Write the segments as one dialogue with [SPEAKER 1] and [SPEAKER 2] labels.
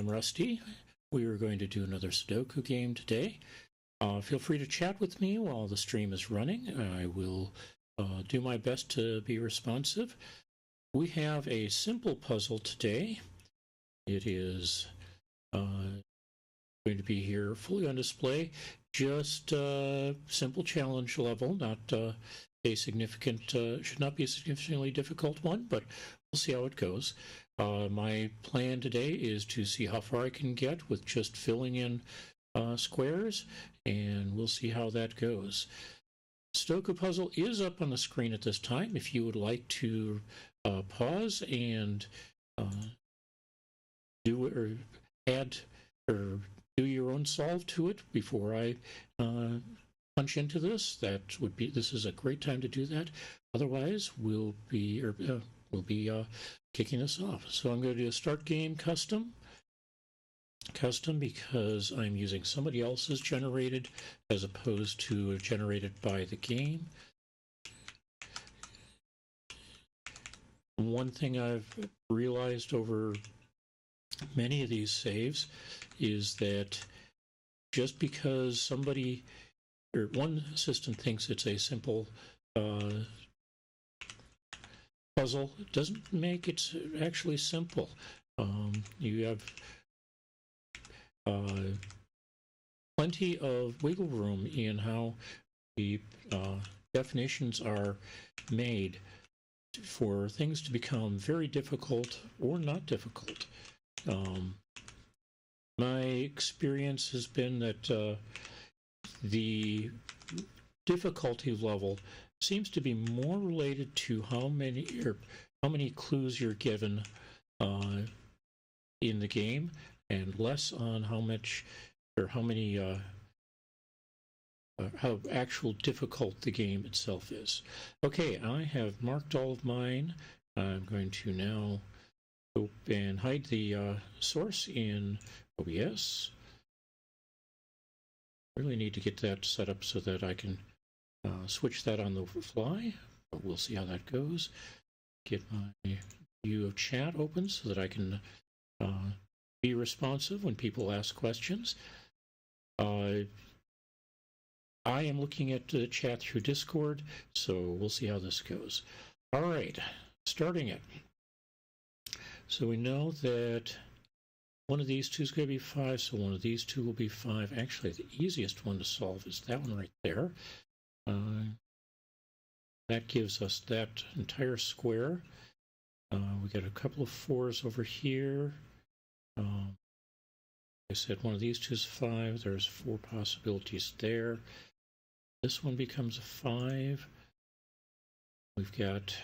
[SPEAKER 1] I'm Rusty. We are going to do another Sudoku game today. Feel free to chat with me while the stream is running. I will do my best to be responsive. We have a simple puzzle today. It is going to be here fully on display. Just simple challenge level, not a significant, should not be a significantly difficult one, but we'll see how it goes. My plan today is to see how far I can get with just filling in squares, and we'll see how that goes. Sudoku Puzzle is up on the screen at this time. If you would like to pause and do or add or do your own solve to it before I punch into this, this is a great time to do that. Otherwise, we'll be kicking this off. So I'm going to do a start game custom because I'm using somebody else's generated as opposed to generated by the game. One thing I've realized over many of these saves is that just because somebody or one system thinks it's a simple puzzle, it doesn't make it actually simple. You have plenty of wiggle room in how the definitions are made for things to become very difficult or not difficult. My experience has been that the difficulty level seems to be more related to how many clues you're given in the game, and less on how much or how actual difficult the game itself is. Okay, I have marked all of mine. I'm going to now go and hide the source in OBS. Really need to get that set up so that I can switch that on the fly, but we'll see how that goes. Get my view of chat open so that I can be responsive when people ask questions. I am looking at the chat through Discord, so we'll see how this goes. All right, starting it. So we know that one of these two is going to be 5, so one of these two will be 5. Actually, the easiest one to solve is that one right there. That gives us that entire square. We got a couple of 4s over here. I said one of these two is 5. There's 4 possibilities there. This one becomes a 5. We've got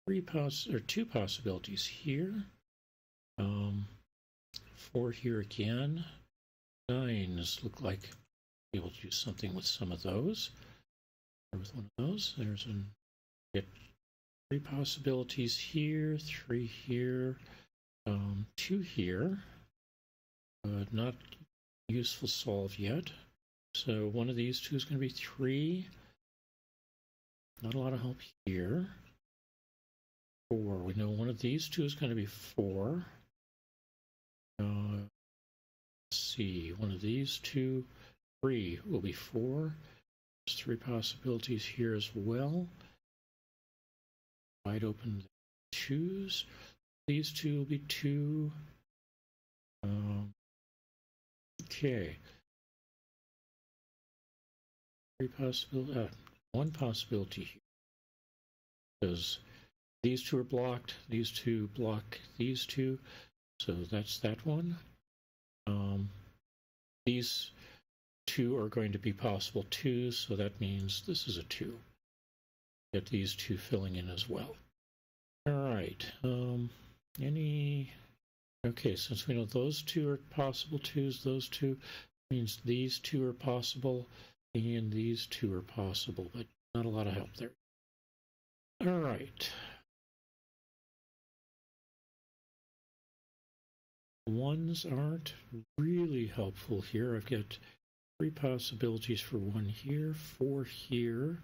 [SPEAKER 1] 2 possibilities here. 4 here again. 9s look like we'll be able to do something with some of those. Or with one of those. There's get 3 possibilities here, 3 here, 2 here. Not useful solve yet. So one of these two is going to be 3. Not a lot of help here. 4. We know one of these two is going to be 4. Let's see. One of these two, 3 will be 4. There's 3 possibilities here as well. Wide open 2s. These two will be 2. Okay. 1 possibility here. Because these 2 are blocked, these 2 block these 2, so that's that one. These 2 are going to be possible 2s, so that means this is a 2. Get these 2 filling in as well. All right. Okay, since we know those 2 are possible 2s, those 2 means these 2 are possible, and these 2 are possible, but not a lot of help there. All right. 1s aren't really helpful here. I've got 3 possibilities for 1 here, 4 here.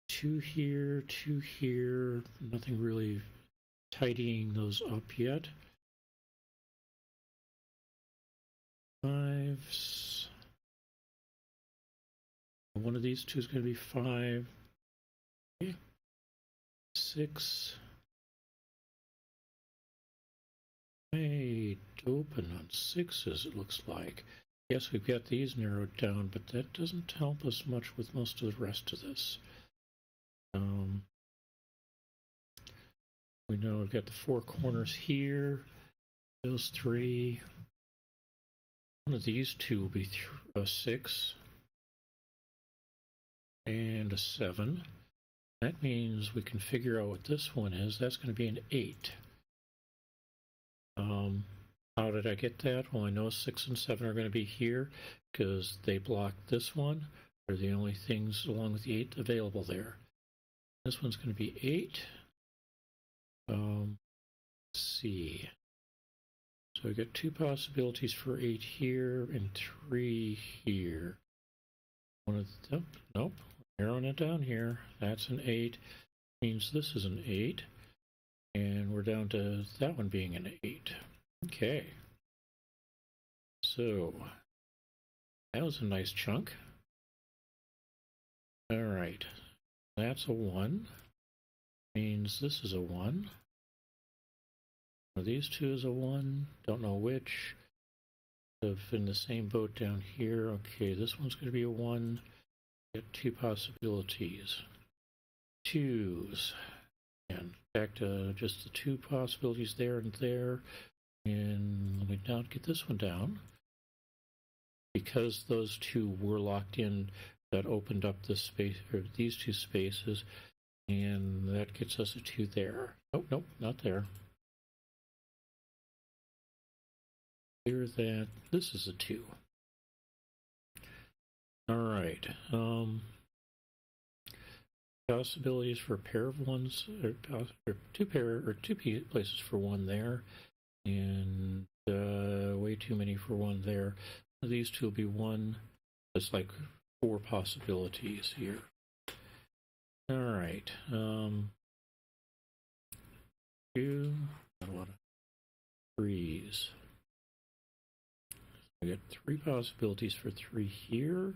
[SPEAKER 1] 2 here, 2 here. Nothing really tidying those up yet. 5s. One of these two is going to be 5. Okay. 6. Wide open on 6s, it looks like. Yes, we've got these narrowed down, but that doesn't help us much with most of the rest of this. We know we've got the 4 corners here. Those 3. One of these two will be a 6 and a 7. That means we can figure out what this one is. That's going to be an 8. How did I get that? Well, I know 6 and 7 are going to be here because they blocked this one. They're the only things along with the 8 available there. This one's going to be 8. Let's see. So we got 2 possibilities for 8 here and 3 here. One of them, nope, narrowing it down here. That's an 8. Means this is an 8. And we're down to that one being an 8. Okay. So that was a nice chunk. All right. That's a 1. Means this is a 1. These two is a 1. Don't know which. In the same boat down here. Okay, this one's going to be a 1. Get 2 possibilities. 2s. And back to just the 2 possibilities there and there. And let me now get this one down. Because those 2 were locked in, that opened up this space, or these 2 spaces, and that gets us a 2 there. Oh, nope, not there. Clear that. This is a 2. All right. Possibilities for a pair of 1s, or 2 places for 1 there, and way too many for 1 there. These 2 will be 1. That's like 4 possibilities here. All right. 2. Not a lot of 3s. We got 3 possibilities for 3 here.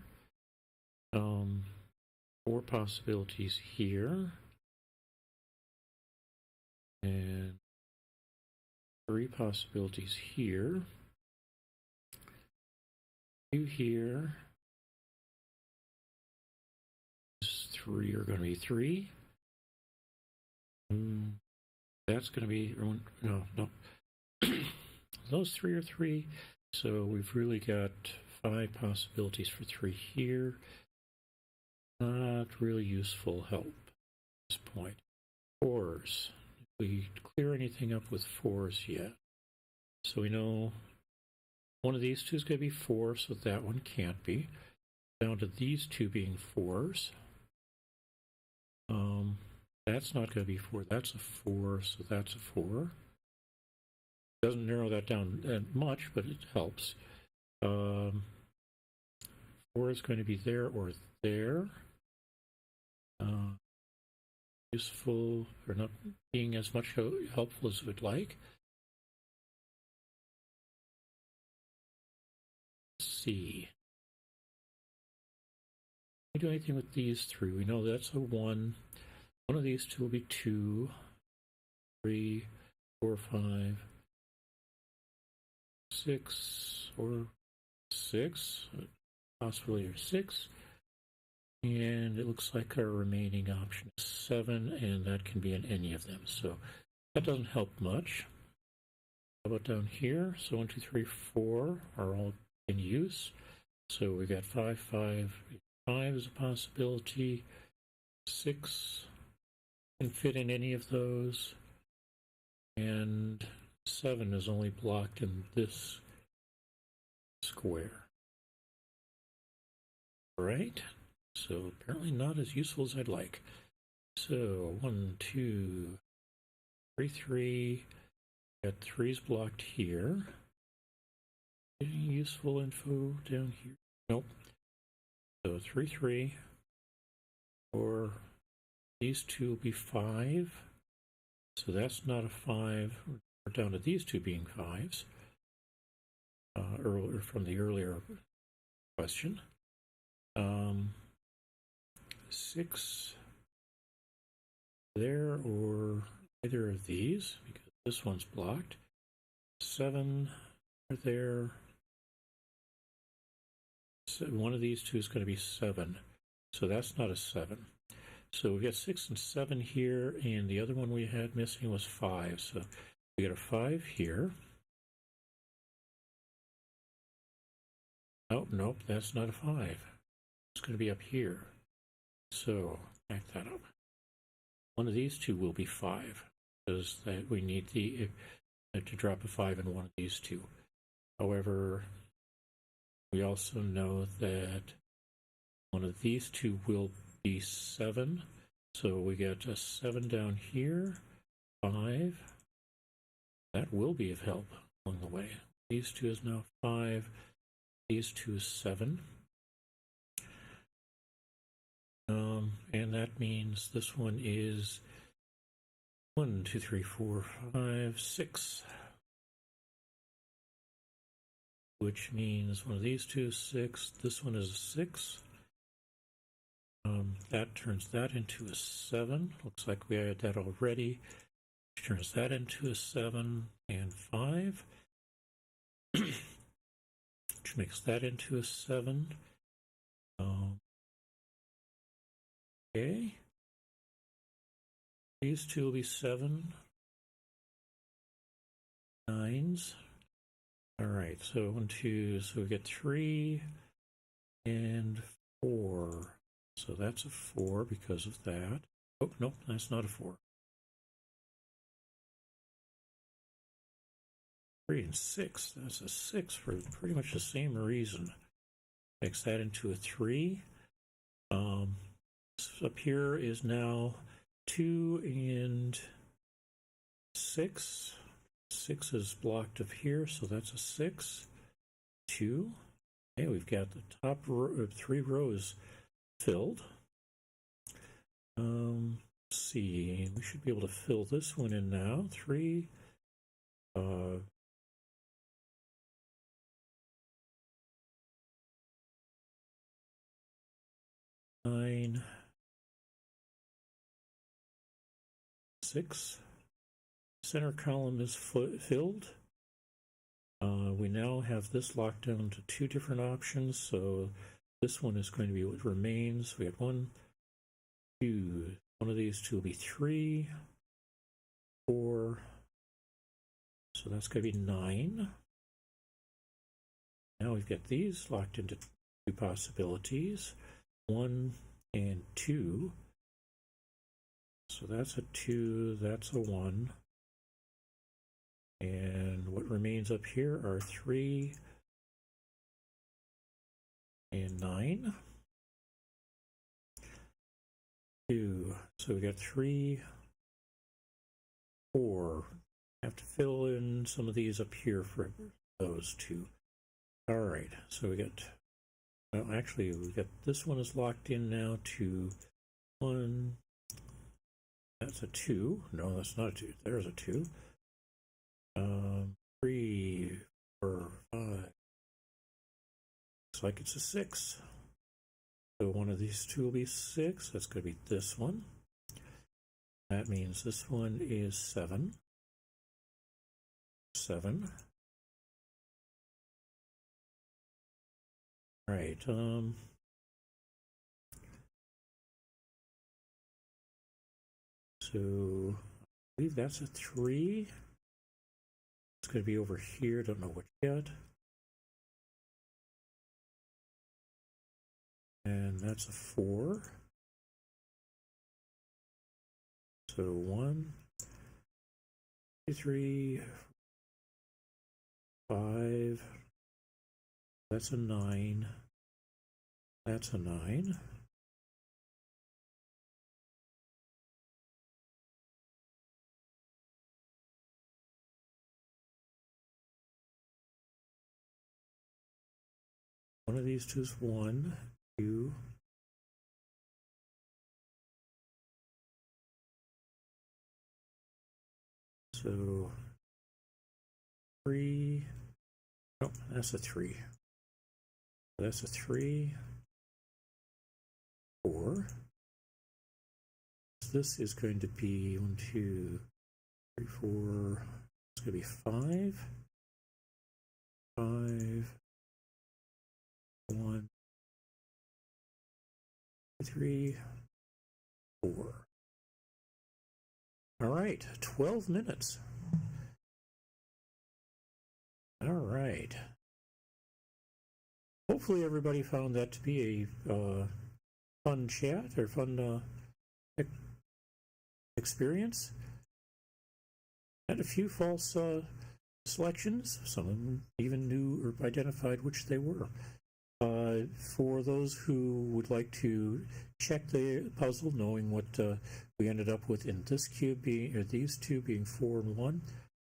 [SPEAKER 1] 4 possibilities here. And 3 possibilities here. 2 here. This 3 are going to be 3. That's going to be, no. Those 3 are 3. So we've really got 5 possibilities for 3 here. Not really useful help at this point. 4s. Did we clear anything up with 4s yet? So we know one of these 2 is going to be 4, so that one can't be. Down to these 2 being 4s. That's not going to be 4. That's a 4, so that's a 4. Doesn't narrow that down that much, but it helps. 4 is going to be there or there. Useful, or not being as much helpful as we'd like. Let's see. Can we do anything with these 3? We know that's a 1. One of these 2 will be 2, 3, 4, 5, 6, or 6, possibly or 6. And it looks like our remaining option is 7, and that can be in any of them. So that doesn't help much. How about down here? So 1, 2, 3, 4 are all in use. So we got 5, 5. 5 is a possibility. 6 can fit in any of those. And 7 is only blocked in this square. All right. So apparently not as useful as I'd like. So 1, 2, 3, 3. Got 3's blocked here. Any useful info down here? Nope. So 3, 3. Or these 2 will be 5. So that's not a 5. We're down to these two being 5s earlier from the earlier question. 6 there or either of these because this one's blocked. 7 there. So one of these two is going to be 7. So that's not a 7. So we got 6 and 7 here, and the other one we had missing was 5. So we got a 5 here. Oh, nope, that's not a 5. It's going to be up here. So back that up. One of these two will be 5 because that we need the to drop a 5 in one of these two. However, we also know that one of these two will be 7. So we get a 7 down here, 5. That will be of help along the way. These two is now 5. These two is 7. And that means this one is 1, 2, 3, 4, 5, 6. Which means one of these two is 6. This one is a 6. That turns that into a 7. Looks like we had that already. Which turns that into a 7 and 5. Which makes that into a 7. Okay. These two will be 7. 9s. All right, so 1, 2, so we get 3 and 4. So that's a 4 because of that. Oh, no, that's not a 4. 3 and 6, that's a 6 for pretty much the same reason. Makes that into a 3. Up here is now 2 and 6. 6 is blocked up here, so that's a 6. 2. Okay, we've got the top 3 rows filled. Let's see, we should be able to fill this one in now. 3. 9. 6. Center column is filled. We now have this locked down to 2 different options, so this one is going to be what remains. We have 1, 2. One of these two will be 3, 4. So that's going to be 9. Now we've got these locked into 2 possibilities, 1 and 2. So that's a 2, that's a 1. And what remains up here are 3 and 9. 2. So we got 3, 4. Have to fill in some of these up here for those 2. All right, so we got, well, actually, we got this one is locked in now to 1. That's a 2. No, that's not a 2. There's a 2. 3, 4, 5. Looks like it's a 6. So one of these two will be 6. That's going to be this one. That means this one is 7. 7. All right. So I believe that's a 3. It's going to be over here. Don't know what yet. And that's a 4. So 1, 2, 3, 5. That's a 9. That's a 9. One of these two is 1, 2. So 3. Oh, that's a 3. That's a 3, 4. This is going to be 1, 2, 3, 4. It's going to be 5, 5, 1, 3, 4. All right, 12 minutes. All right. Hopefully everybody found that to be a fun chat or fun experience. Had a few false selections. Some of them even knew or identified which they were. For those who would like to check the puzzle, knowing what we ended up with in this cube being, or these two being 4 and 1,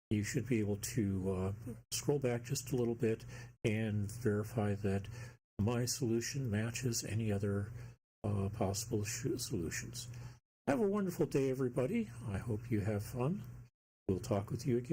[SPEAKER 1] you should be able to scroll back just a little bit and verify that my solution matches any other possible solutions. Have a wonderful day, everybody. I hope you have fun. We'll talk with you again.